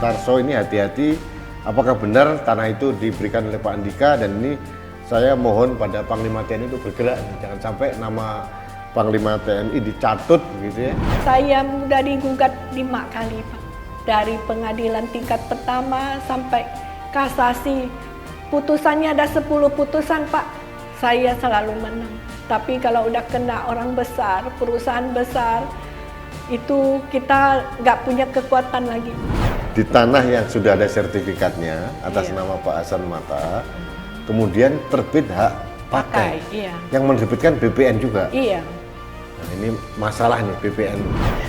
Sutarso ini hati-hati, apakah benar tanah itu diberikan oleh Pak Andika, dan ini saya mohon pada Panglima TNI itu bergerak, jangan sampai nama Panglima TNI dicatut gitu ya. Saya sudah digugat 5 kali Pak, dari pengadilan tingkat pertama sampai kasasi. Putusannya ada 10 putusan Pak, saya selalu menang. Tapi kalau udah kena orang besar, perusahaan besar, itu kita nggak punya kekuatan lagi. Di tanah yang sudah ada sertifikatnya atas nama Pak Hasan Mata, kemudian terbit hak pakai, Iya. yang menerbitkan BPN juga. Iya. Nah, ini masalah nih BPN.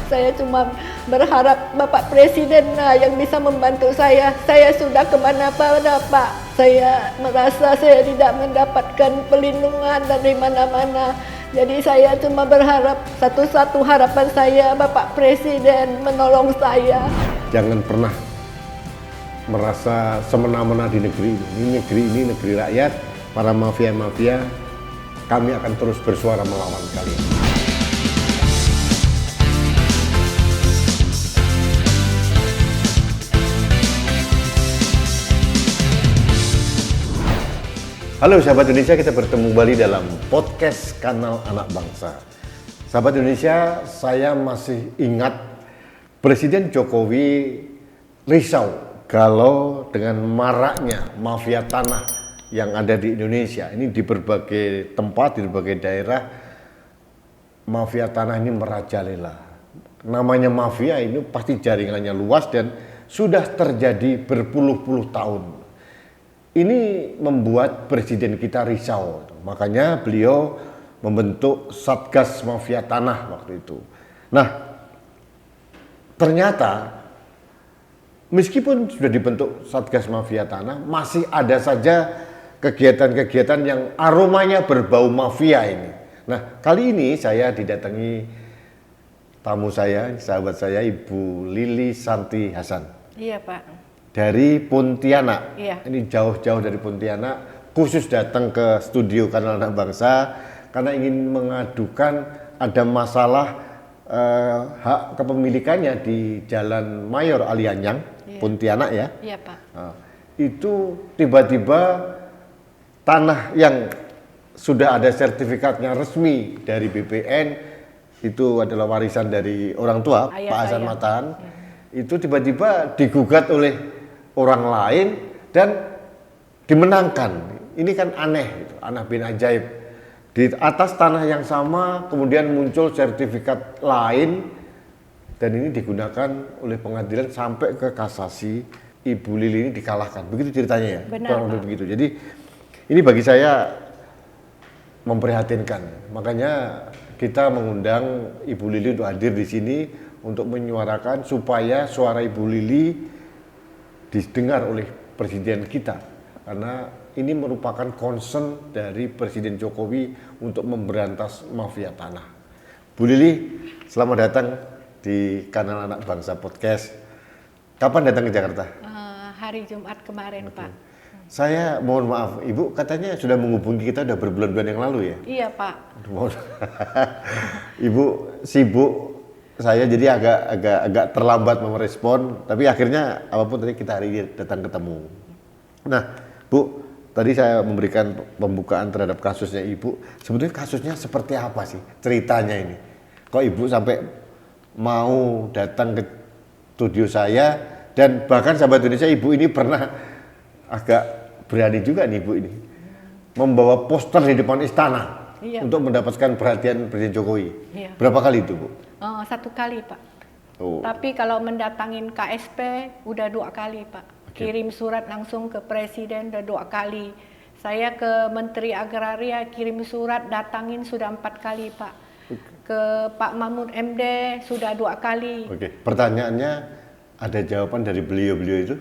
Saya cuma berharap Bapak Presiden yang bisa membantu saya. Saya sudah kemana-mana Pak. Saya merasa saya tidak mendapatkan perlindungan dari mana-mana. Jadi saya cuma berharap, satu-satu harapan saya Bapak Presiden menolong saya. Jangan pernah merasa semena-mena di negeri ini. Ini negeri rakyat, para mafia-mafia. Kami akan terus bersuara melawan kalian. Halo sahabat Indonesia, kita bertemu kembali dalam podcast Kanal Anak Bangsa. Sahabat Indonesia, saya masih ingat Presiden Jokowi risau kalau dengan maraknya mafia tanah yang ada di Indonesia. Ini di berbagai tempat, di berbagai daerah, mafia tanah ini merajalela. Namanya mafia ini pasti jaringannya luas dan sudah terjadi berpuluh-puluh tahun. Ini membuat presiden kita risau, makanya beliau membentuk Satgas Mafia Tanah waktu itu. Nah, ternyata meskipun sudah dibentuk Satgas Mafia Tanah, masih ada saja kegiatan-kegiatan yang aromanya berbau mafia ini. Nah, kali ini saya didatangi tamu saya, sahabat saya, Ibu Lili Santi Hasan. Iya Pak. Dari Pontianak. Iya. Ini jauh-jauh dari Pontianak, khusus datang ke studio Kanal Anak Bangsa karena ingin mengadukan ada masalah hak kepemilikannya di Jalan Mayor Alianyang, Pontianak ya. Iya Pak. Nah, itu tiba-tiba tanah yang sudah ada sertifikatnya resmi dari BPN, itu adalah warisan dari orang tua, Pak Hasan Matan, itu tiba-tiba digugat oleh orang lain dan dimenangkan. Ini kan aneh, gitu. Aneh bin ajaib. Di atas tanah yang sama kemudian muncul sertifikat lain dan ini digunakan oleh pengadilan sampai ke kasasi. Ibu Lili ini dikalahkan. Begitu ceritanya ya? Benar, Pak. Begitu. Jadi ini bagi saya memprihatinkan. Makanya kita mengundang Ibu Lili untuk hadir di sini untuk menyuarakan supaya suara Ibu Lili didengar oleh Presiden kita, karena ini merupakan concern dari Presiden Jokowi untuk memberantas mafia tanah. Bu Lili, selamat datang di Kanal Anak Bangsa Podcast. Kapan datang ke Jakarta? Hari Jumat kemarin Pak. Saya mohon maaf, Ibu katanya sudah menghubungi kita udah berbulan-bulan yang lalu ya? Iya Pak. Ibu sibuk. Saya jadi agak terlambat merespon, tapi akhirnya apapun tadi kita hari ini datang ketemu. Nah, Bu, tadi saya memberikan pembukaan terhadap kasusnya Ibu. Sebetulnya kasusnya seperti apa sih ceritanya ini? Kok Ibu sampai mau datang ke studio saya, dan bahkan sahabat Indonesia, Ibu ini pernah agak berani juga nih Ibu ini membawa poster di depan istana. Iya, untuk mendapatkan perhatian Presiden Jokowi. Iya. Berapa kali itu, Bu? 1 kali Pak. Oh. Tapi kalau mendatangin KSP udah 2 kali Pak. Oke. Kirim surat langsung ke Presiden udah 2 kali. Saya ke Menteri Agraria kirim surat datangin sudah 4 kali Pak. Ke Pak Mahfud MD sudah 2 kali. Oke. Pertanyaannya, ada jawaban dari beliau-beliau itu?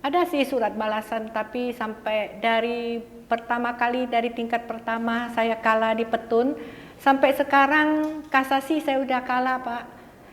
Ada sih surat balasan, tapi sampai dari pertama kali dari tingkat pertama saya kalah di Petun, sampai sekarang kasasi saya udah kalah Pak.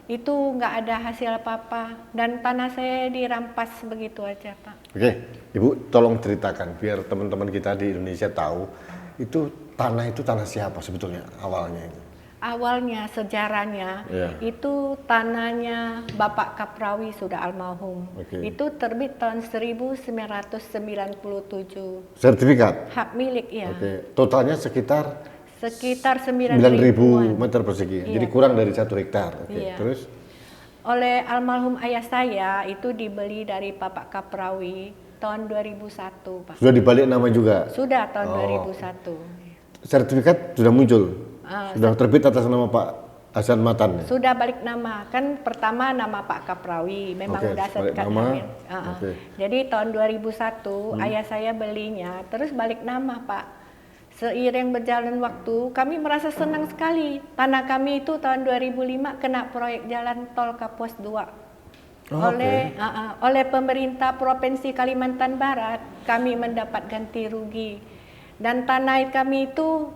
Itu nggak ada hasil apa-apa dan tanah saya dirampas begitu aja Pak. Oke, Ibu tolong ceritakan biar teman-teman kita di Indonesia tahu itu tanah siapa sebetulnya awalnya itu. Awalnya sejarahnya Iya. itu tanahnya Bapak Kaprawi sudah almarhum. Oke. Itu terbit tahun 1997. Sertifikat. Hak milik ya. Oke. Totalnya sekitar Sekitar 9.000 9.000-an. meter persegi. Iya. Jadi kurang dari 1 hektar. Oke. Iya. Terus Oleh almarhum ayah saya itu dibeli dari Bapak Kaprawi tahun 2001, Pak. sudah dibalik nama juga. Sudah tahun Oh. 2001. Sertifikat sudah muncul. Sudah terbit atas nama Pak Hasan Matan. Ya? Sudah balik nama, kan pertama nama Pak Kaprawi, memang Oke, udah balik sertifikat nama. hamil. Oke. Jadi tahun 2001 ayah saya belinya, terus balik nama Pak. Seiring berjalan waktu, kami merasa senang sekali. Tanah kami itu tahun 2005 kena proyek jalan tol Kapuas 2. Oh, Oleh pemerintah Provinsi Kalimantan Barat, kami mendapat ganti rugi. Dan tanah kami itu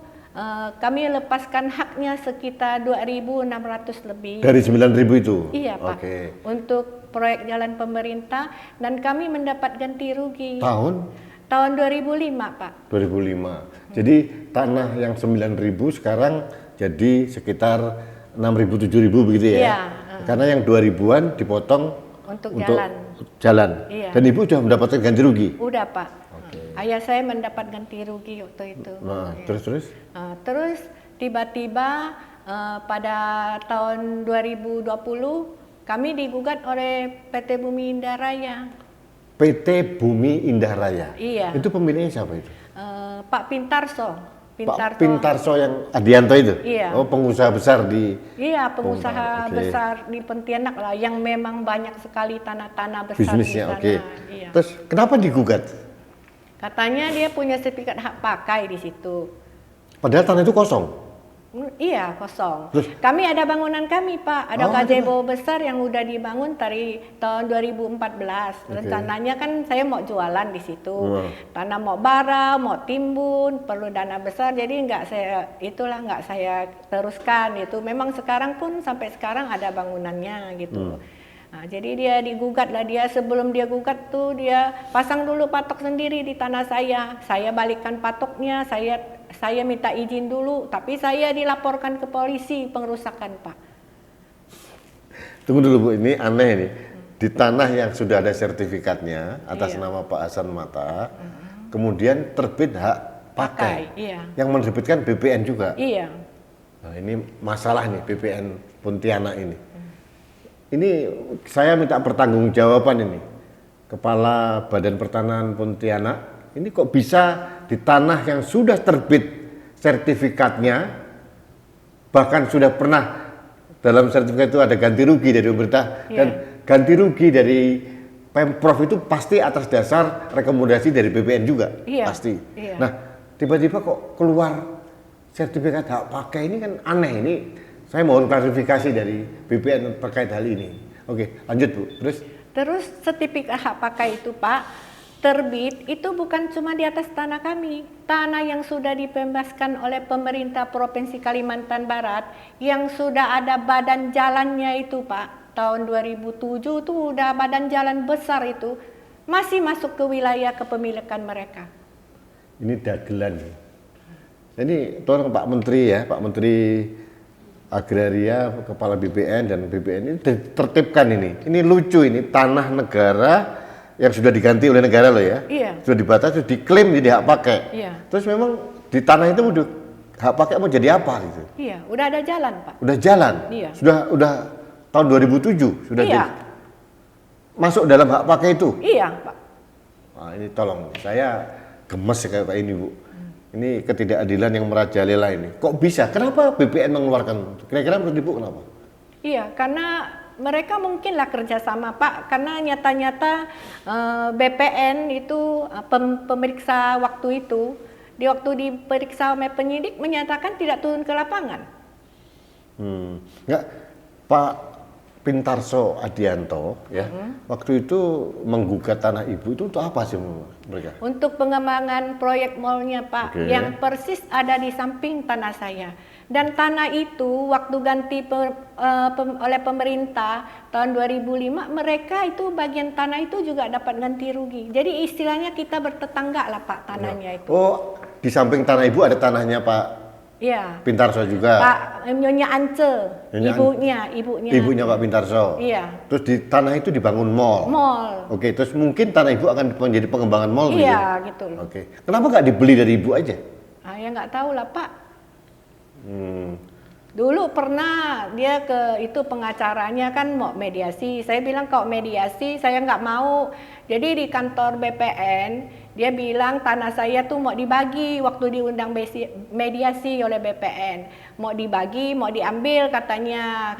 kami lepaskan haknya sekitar 2.600 lebih. Dari 9.000 itu? Iya Pak, Oke. untuk proyek jalan pemerintah, dan kami mendapat ganti rugi. Tahun? Tahun 2005 Pak. 2005. Jadi tanah yang 9.000 sekarang jadi sekitar 6.000, 7.000 begitu ya? Iya. Karena yang 2000-an dipotong Untuk jalan. Iya. Dan Ibu sudah mendapatkan ganti rugi? Udah Pak. Ayah saya mendapat ganti rugi waktu itu. Nah, Iya. terus? Terus tiba-tiba pada tahun 2020 kami digugat oleh PT Bumi Indah Raya. PT Bumi Indah Raya? Iya. Itu pemiliknya siapa itu? Pak Pintarso. Pak Pintarso yang Adianto itu? Iya. Oh, pengusaha besar di... Iya, pengusaha Oke. besar di Pontianak lah, yang memang banyak sekali tanah-tanah besar bisnisnya, di sana. oke. Iya. Terus kenapa digugat? Katanya dia punya sertifikat hak pakai di situ. Padahal tanah itu kosong. Iya, kosong. Terus? Kami ada bangunan kami, Pak. Ada Oh, gazebo besar yang udah dibangun dari tahun 2014. Oke. Rencananya kan saya mau jualan di situ. Wah. Tanah mau bara, mau timbun, perlu dana besar. Jadi nggak saya teruskan itu. Memang sekarang pun sampai sekarang ada bangunannya gitu. Nah, jadi dia digugat lah, sebelum dia gugat tuh dia pasang dulu patok sendiri di tanah saya. Saya balikan patoknya, saya minta izin dulu, tapi saya dilaporkan ke polisi pengrusakan, Pak. Tunggu dulu Bu, ini aneh nih. Di tanah yang sudah ada sertifikatnya atas Iya. nama Pak Hasan Mata, kemudian terbit hak pakai. Iya. Yang menerbitkan BPN juga. Iya. Nah, ini masalah nih BPN Pontianak ini. Ini saya minta pertanggungjawaban ini. Kepala Badan Pertanahan Pontianak, ini kok bisa di tanah yang sudah terbit sertifikatnya, bahkan sudah pernah dalam sertifikat itu ada ganti rugi dari pemerintah, dan ganti rugi dari Pemprov itu pasti atas dasar rekomendasi dari BPN juga, Iya. pasti. Iya. Nah, tiba-tiba kok keluar sertifikat hak pakai, ini kan aneh. Ini saya mohon klarifikasi dari BPN terkait hal ini. Oke, lanjut Bu. Terus sertifikat hak pakai itu, Pak, terbit itu bukan cuma di atas tanah kami. Tanah yang sudah dibebaskan oleh pemerintah Provinsi Kalimantan Barat, yang sudah ada badan jalannya itu, Pak. Tahun 2007 tuh udah badan jalan besar itu, masih masuk ke wilayah kepemilikan mereka. Ini dagelan. Ini tolong Pak Menteri ya, Pak Menteri Agraria, Kepala BPN dan BPN ini tertibkan ini. Ini lucu ini, tanah negara yang sudah diganti oleh negara loh ya. Iya. Sudah dibatasi, sudah diklaim jadi hak pakai. Iya. Terus memang di tanah itu udah hak pakai mau jadi apa gitu? Iya, udah ada jalan, Pak. Udah jalan. Iya. Sudah tahun 2007 sudah Iya. masuk dalam hak pakai itu. Iya, Pak. Nah, ini tolong, saya gemes ya kayak ini Bu. Ini ketidakadilan yang merajalela ini. Kok bisa? Kenapa BPN mengeluarkan? Kira-kira menurut Ibu kenapa? Iya, karena mereka mungkinlah kerjasama, Pak. Karena nyata-nyata BPN itu pemeriksa waktu itu, waktu diperiksa oleh penyidik menyatakan tidak turun ke lapangan. Enggak, Pak Pintarso Adianto ya, waktu itu menggugat tanah Ibu itu untuk apa sih mereka? Untuk pengembangan proyek mallnya, Pak, Oke. yang persis ada di samping tanah saya. Dan tanah itu waktu ganti oleh pemerintah tahun 2005, mereka itu bagian tanah itu juga dapat ganti rugi. Jadi istilahnya kita bertetangga lah, Pak, tanahnya itu. Oh, di samping tanah Ibu ada tanahnya Pak Iya. Pintarso juga. Pak Nyonya Ance, Nyonya ibunya. Ibunya Pak Pintarso. Iya. Terus di tanah itu dibangun mall. Mall. Oke, terus mungkin tanah ibu akan menjadi pengembangan mall gitu. Iya, gitu loh. Oke. Kenapa nggak dibeli dari ibu aja? Ah, ya nggak tahu lah Pak. Hmm. Dulu pernah dia ke itu pengacaranya kan mau mediasi. Saya bilang kalau mediasi saya nggak mau. Jadi di kantor BPN dia bilang tanah saya tuh mau dibagi waktu diundang mediasi oleh BPN. Mau dibagi, mau diambil katanya.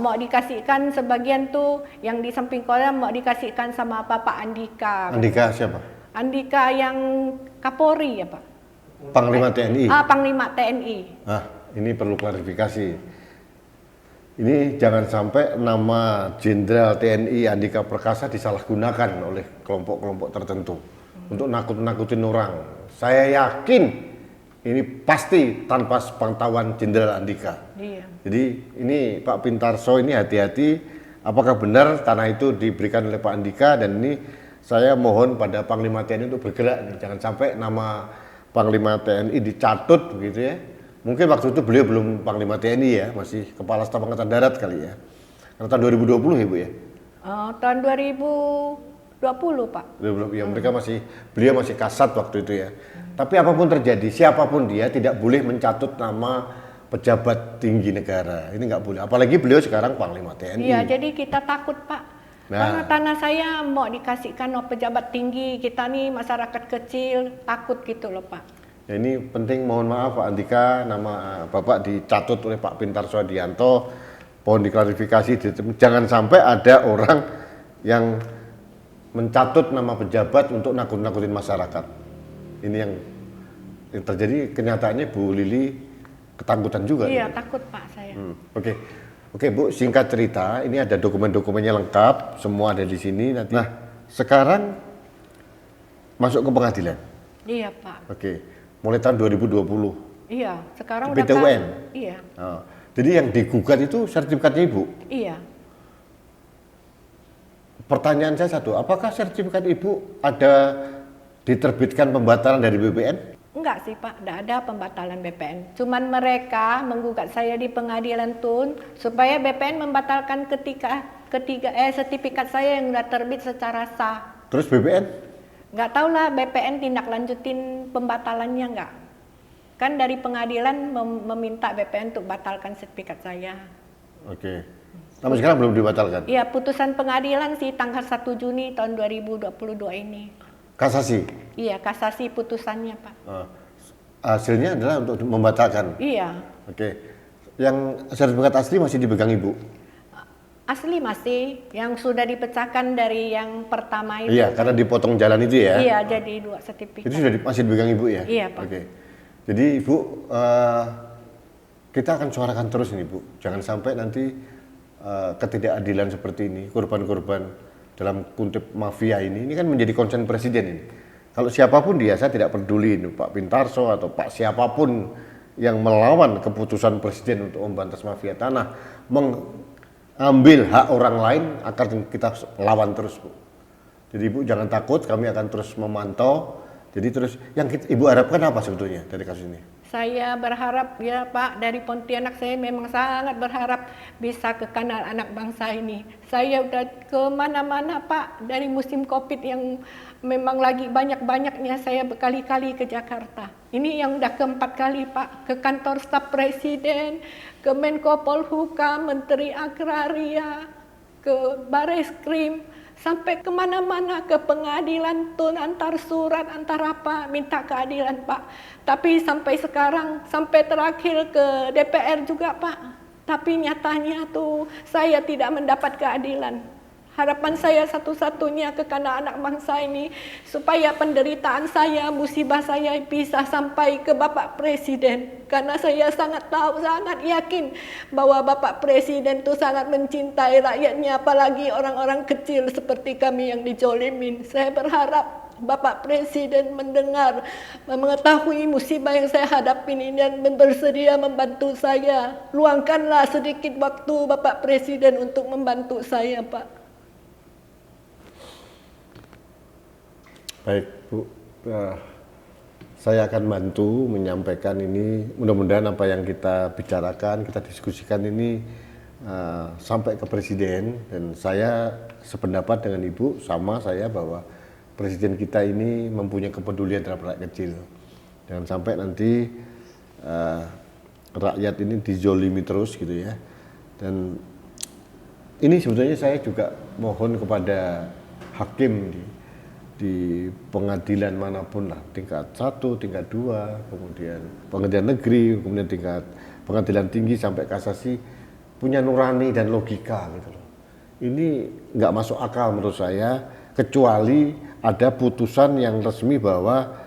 Mau dikasihkan sebagian tuh yang di samping kolam mau dikasihkan sama Bapak Andika. Andika siapa? Andika yang Kapolri ya Pak. Panglima TNI. Panglima TNI. Ini perlu klarifikasi. Ini jangan sampai nama Jenderal TNI Andika Perkasa disalahgunakan oleh kelompok-kelompok tertentu untuk nakut-nakutin orang. Saya yakin ini pasti tanpa sepengetahuan Jenderal Andika. Iya. Jadi ini Pak Pintarso ini hati-hati, apakah benar tanah itu diberikan oleh Pak Andika, dan ini saya mohon pada Panglima TNI untuk bergerak. Jangan sampai nama Panglima TNI dicatut begitu ya. Mungkin waktu itu beliau belum Panglima TNI ya, masih Kepala Staf Angkatan Darat kali ya. Karena tahun 2020 ya Bu ya? Tahun 2020 Pak. Ya, beliau masih kasat waktu itu ya. Tapi apapun terjadi, siapapun dia tidak boleh mencatut nama pejabat tinggi negara. Ini nggak boleh. Apalagi beliau sekarang Panglima TNI. Iya, jadi kita takut Pak. Karena tanah saya mau dikasihkan oleh pejabat tinggi, kita nih masyarakat kecil takut gitu loh Pak. Ya, ini penting, mohon maaf Pak Andika, nama Bapak dicatut oleh Pak Pintarso Adianto, mohon diklarifikasi, jangan sampai ada orang yang mencatut nama pejabat untuk nakut-nakutin masyarakat. Ini yang terjadi, kenyataannya Bu Lili ketakutan juga. Iya, takut Pak saya. Oke Bu, singkat cerita, ini ada dokumen-dokumennya lengkap, semua ada di sini nanti. Nah, sekarang masuk ke pengadilan. Iya Pak. Oke. Mulai tahun 2020. Iya, sekarang PT udah UN. Iya. Jadi yang digugat itu sertifikatnya Ibu. Iya. Pertanyaan saya satu, apakah sertifikat Ibu ada diterbitkan pembatalan dari BPN? Enggak sih Pak, tidak ada pembatalan BPN. Cuman mereka menggugat saya di pengadilan Tun supaya BPN membatalkan sertifikat saya yang sudah terbit secara sah. Terus BPN? Nggak tahu lah BPN tindak lanjutin pembatalannya nggak. Kan dari pengadilan meminta BPN untuk batalkan sertifikat saya. Oke. Sampai sekarang belum dibatalkan? Iya, putusan pengadilan sih tanggal 1 Juni tahun 2022 ini. Kasasi? Iya, kasasi putusannya Pak. Hasilnya adalah untuk membatalkan? Iya. Oke. Yang sertifikat asli masih dipegang Ibu? Asli masih, yang sudah dipecahkan dari yang pertama itu. Iya, karena dipotong jalan itu ya? Iya, jadi 2 sertifikat. Itu sudah masih dipegang Ibu ya? Iya Pak. Oke. Jadi Ibu, kita akan suarakan terus ini Bu. Jangan sampai nanti ketidakadilan seperti ini, korban-korban dalam kutip mafia ini kan menjadi concern Presiden ini. Kalau siapapun dia, saya tidak peduli ini, Pak Pintarso atau Pak siapapun yang melawan keputusan Presiden untuk memberantas mafia tanah, ambil hak orang lain, akan kita lawan terus Bu. Jadi Ibu jangan takut, kami akan terus memantau. Jadi terus yang Ibu harapkan apa sebetulnya dari kasus ini? Saya berharap ya Pak, dari Pontianak saya memang sangat berharap bisa ke Kanal Anak Bangsa ini. Saya udah kemana-mana Pak, dari musim Covid yang memang lagi banyak-banyaknya saya berkali-kali ke Jakarta. Ini yang udah keempat kali Pak, ke kantor staf Presiden, ke Menko Polhukam, Menteri Agraria, ke Bareskrim, sampai kemana-mana, ke pengadilan Tun, antar surat, antar apa, minta keadilan Pak. Tapi sampai sekarang, sampai terakhir ke DPR juga Pak. Tapi nyatanya tuh saya tidak mendapat keadilan. Harapan saya satu-satunya ke Kanal Anak Bangsa ini supaya penderitaan saya, musibah saya bisa sampai ke Bapak Presiden. Karena saya sangat tahu, sangat yakin bahwa Bapak Presiden itu sangat mencintai rakyatnya, apalagi orang-orang kecil seperti kami yang dijolimin. Saya berharap Bapak Presiden mendengar, mengetahui musibah yang saya hadapi ini dan bersedia membantu saya. Luangkanlah sedikit waktu Bapak Presiden untuk membantu saya, Pak. Baik Bu, saya akan bantu menyampaikan ini. Mudah-mudahan apa yang kita bicarakan, kita diskusikan ini sampai ke Presiden. Dan saya sependapat dengan Ibu, sama saya, bahwa Presiden kita ini mempunyai kepedulian terhadap rakyat kecil. Jangan sampai nanti rakyat ini dizolimi terus gitu ya. Dan ini sebetulnya saya juga mohon kepada hakim di pengadilan manapun lah, tingkat 1, tingkat 2, kemudian pengadilan negeri, kemudian tingkat pengadilan tinggi sampai kasasi, punya nurani dan logika gitu loh. Ini nggak masuk akal menurut saya, kecuali ada putusan yang resmi bahwa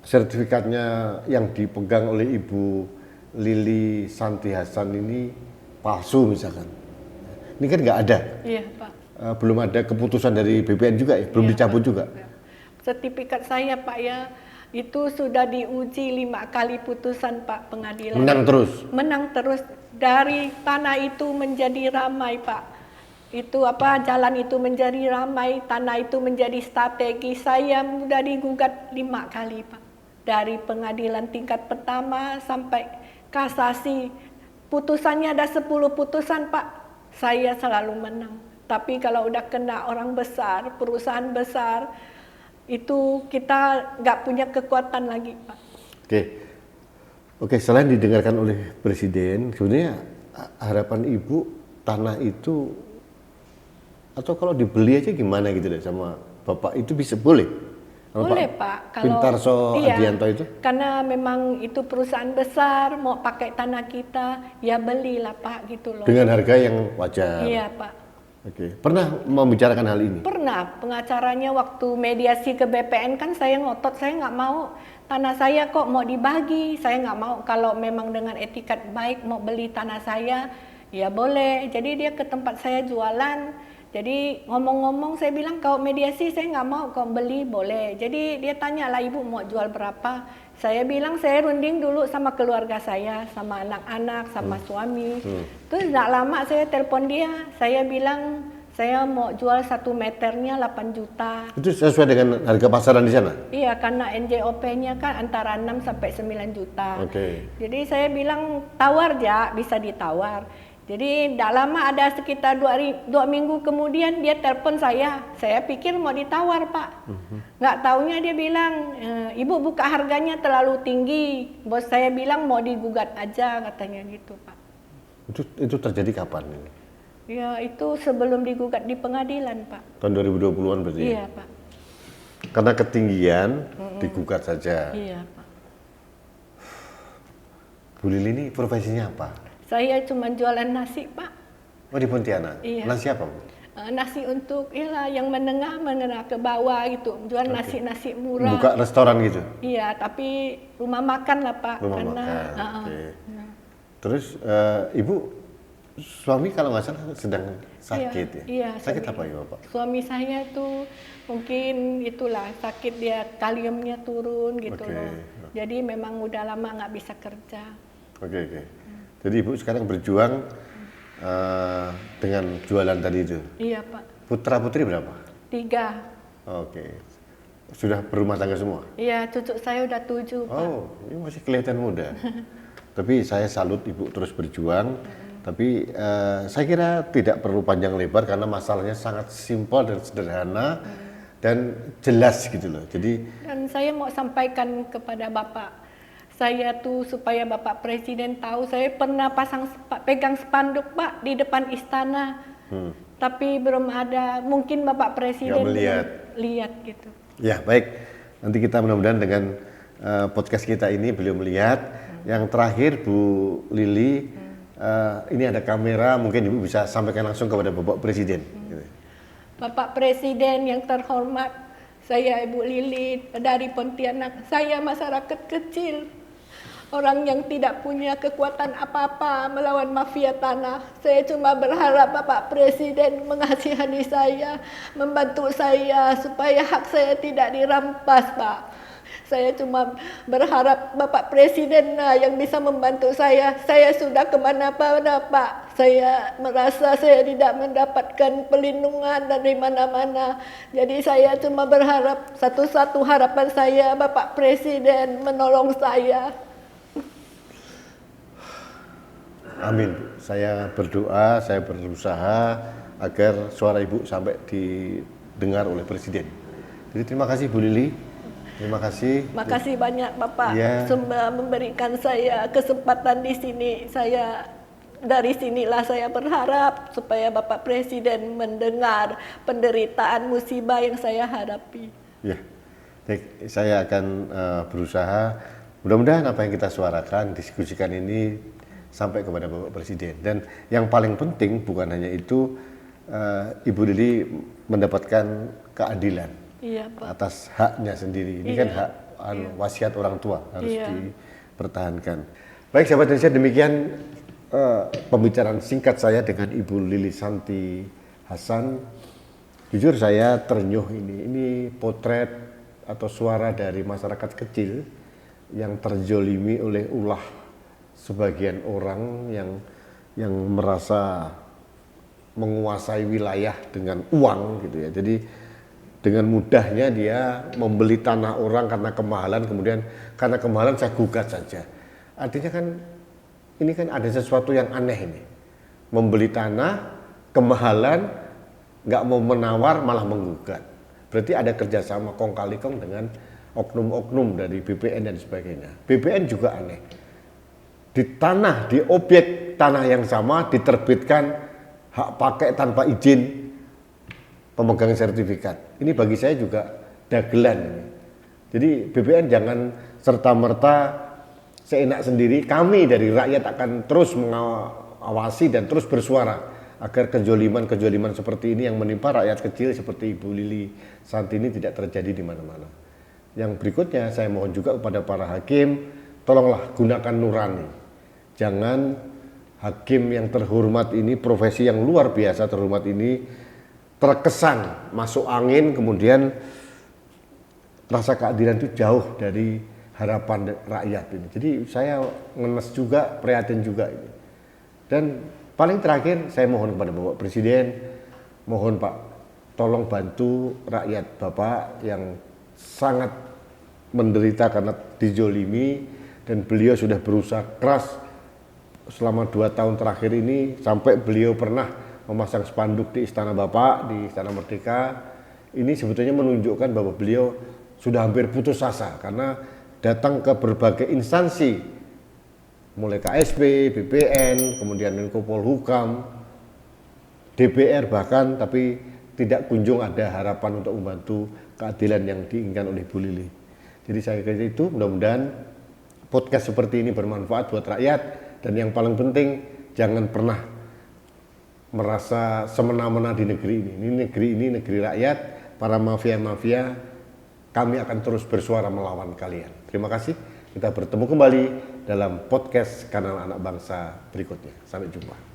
sertifikatnya yang dipegang oleh Ibu Lili Santi Hasan ini palsu misalkan. Ini kan nggak ada. Iya, Pak. Belum ada keputusan dari BPN juga ya, belum dicabut juga. Sertifikat saya, Pak, ya, itu sudah diuji 5 kali putusan, Pak, pengadilan. Menang terus. Menang terus. Dari tanah itu menjadi ramai, Pak. Itu jalan itu menjadi ramai, tanah itu menjadi strategi. Saya sudah digugat 5 kali, Pak. Dari pengadilan tingkat pertama sampai kasasi. Putusannya ada 10 putusan, Pak. Saya selalu menang. Tapi kalau udah kena orang besar, perusahaan besar, itu kita nggak punya kekuatan lagi, Pak. Oke, selain didengarkan oleh Presiden, sebenarnya harapan Ibu tanah itu, atau kalau dibeli aja gimana gitu deh sama Bapak, itu bisa boleh? Boleh, Pak. Kalau Pintarso iya, Adianto itu? Karena memang itu perusahaan besar, mau pakai tanah kita, ya belilah, Pak, gitu loh. Dengan harga yang wajar? Iya, Pak. Oke, pernah membicarakan hal ini? Pernah, pengacaranya waktu mediasi ke BPN kan saya ngotot, saya nggak mau tanah saya kok mau dibagi, saya nggak mau. Kalau memang dengan etikat baik mau beli tanah saya, ya boleh. Jadi dia ke tempat saya jualan, jadi ngomong-ngomong saya bilang kalau mediasi saya nggak mau, kalau beli boleh. Jadi dia tanya lah, Ibu mau jual berapa? Saya bilang saya runding dulu sama keluarga saya, sama anak-anak, sama suami. Terus nggak lama saya telepon dia, saya bilang saya mau jual 1 meternya 8 juta. Itu sesuai dengan harga pasaran di sana? Iya, karena NJOP-nya kan antara 6 sampai 9 juta. Oke. Jadi saya bilang tawar ya, bisa ditawar. Jadi tidak lama, ada sekitar 2 minggu kemudian dia telepon saya pikir mau ditawar, Pak. Nggak taunya dia bilang, Ibu buka harganya terlalu tinggi. Bos saya bilang mau digugat aja, katanya gitu, Pak. Itu terjadi kapan ini? Ya itu sebelum digugat di pengadilan, Pak. Tahun 2020-an berarti? Iya, Pak. Karena ketinggian digugat saja. Iya, Pak. Bu Lili ini profesinya apa? Saya cuma jualan nasi, Pak. Oh, di Pontianak? Iya. Nasi apa, Bu? Nasi untuk yang menengah ke bawah gitu, jual nasi murah. Buka restoran gitu? Iya, tapi rumah makan lah, Pak. Rumah makan, oke. Terus Ibu, suami kalau nggak salah sedang sakit ya? Iya, sakit apa ya, Pak? Suami saya tuh mungkin itulah sakit, dia kaliumnya turun gitu loh. Jadi memang udah lama nggak bisa kerja. Oke. Jadi Ibu sekarang berjuang dengan jualan tadi itu? Iya, Pak. Putra putri berapa? 3. Oke. Sudah berumah tangga semua? Iya, cucu saya udah 7, Pak. Oh, ini masih kelihatan muda. Tapi saya salut Ibu terus berjuang. Tapi saya kira tidak perlu panjang lebar karena masalahnya sangat simpel dan sederhana dan jelas gitu loh. Dan saya mau sampaikan kepada Bapak, saya tuh supaya Bapak Presiden tahu, saya pernah pegang spanduk, Pak, di depan istana. Tapi belum ada, mungkin Bapak Presiden belum lihat gitu. Ya, baik. Nanti kita mudah-mudahan dengan podcast kita ini beliau melihat. Yang terakhir, Bu Lili, ini ada kamera, mungkin Ibu bisa sampaikan langsung kepada Bapak Presiden. Bapak Presiden yang terhormat, saya Ibu Lili dari Pontianak, saya masyarakat kecil, orang yang tidak punya kekuatan apa-apa melawan mafia tanah. Saya cuma berharap Bapak Presiden mengasihani saya, membantu saya supaya hak saya tidak dirampas, Pak. Saya cuma berharap Bapak Presiden yang bisa membantu saya. Saya sudah kemana-mana Pak. Saya merasa saya tidak mendapatkan pelindungan dari mana-mana. Jadi saya cuma berharap, satu-satu harapan saya Bapak Presiden menolong saya. Amin. Saya berdoa, saya berusaha agar suara Ibu sampai didengar oleh Presiden. Jadi terima kasih Bu Lili. Terima kasih. Makasih banyak Bapak Ya. memberikan saya kesempatan di sini. Dari sinilah saya berharap supaya Bapak Presiden mendengar penderitaan musibah yang saya hadapi. Ya. Baik, saya akan berusaha. Mudah-mudahan apa yang kita suarakan, diskusikan ini sampai kepada Bapak Presiden. Dan yang paling penting bukan hanya itu, Ibu Lili mendapatkan keadilan Iya Pak. atas haknya sendiri. Ini kan hak wasiat orang tua harus dipertahankan. Baik sahabat Indonesia, demikian pembicaraan singkat saya dengan Ibu Lili Santi Hasan. Jujur saya terenyuh ini potret atau suara dari masyarakat kecil yang terjolimi oleh ulah sebagian orang yang merasa menguasai wilayah dengan uang gitu ya. Jadi dengan mudahnya dia membeli tanah orang karena kemahalan, kemudian karena kemahalan saya gugat saja. Artinya kan ini kan ada sesuatu yang aneh ini. Membeli tanah, kemahalan, nggak mau menawar malah menggugat. Berarti ada kerjasama kong kali kong dengan oknum-oknum dari BPN dan sebagainya. BPN juga aneh. Di tanah, di objek tanah yang sama diterbitkan hak pakai tanpa izin pemegang sertifikat. Ini bagi saya juga dagelan ini. Jadi BPN jangan serta-merta seenak sendiri. Kami dari rakyat akan terus mengawasi dan terus bersuara agar kejoliman-kejoliman seperti ini yang menimpa rakyat kecil seperti Ibu Lili Santi ini tidak terjadi di mana-mana. Yang berikutnya saya mohon juga kepada para hakim, tolonglah gunakan nurani. Jangan hakim yang terhormat ini, profesi yang luar biasa terhormat ini terkesan masuk angin, kemudian rasa keadilan itu jauh dari harapan rakyat ini. Jadi saya ngenes juga, prihatin juga ini. Dan paling terakhir saya mohon kepada Bapak Presiden, mohon Pak, tolong bantu rakyat Bapak yang sangat menderita karena dijolimi, dan beliau sudah berusaha keras selama 2 tahun terakhir ini, sampai beliau pernah memasang spanduk di Istana Bapak, di Istana Merdeka. Ini sebetulnya menunjukkan bahwa beliau sudah hampir putus asa karena datang ke berbagai instansi, mulai KSP, BPN, kemudian Menko Polhukam, DPR bahkan, tapi tidak kunjung ada harapan untuk membantu keadilan yang diinginkan oleh Bu Lili. Jadi saya kira itu, mudah-mudahan podcast seperti ini bermanfaat buat rakyat. Dan yang paling penting, jangan pernah merasa semena-mena di negeri ini. Ini negeri rakyat, para mafia-mafia, kami akan terus bersuara melawan kalian. Terima kasih, kita bertemu kembali dalam podcast Kanal Anak Bangsa berikutnya. Sampai jumpa.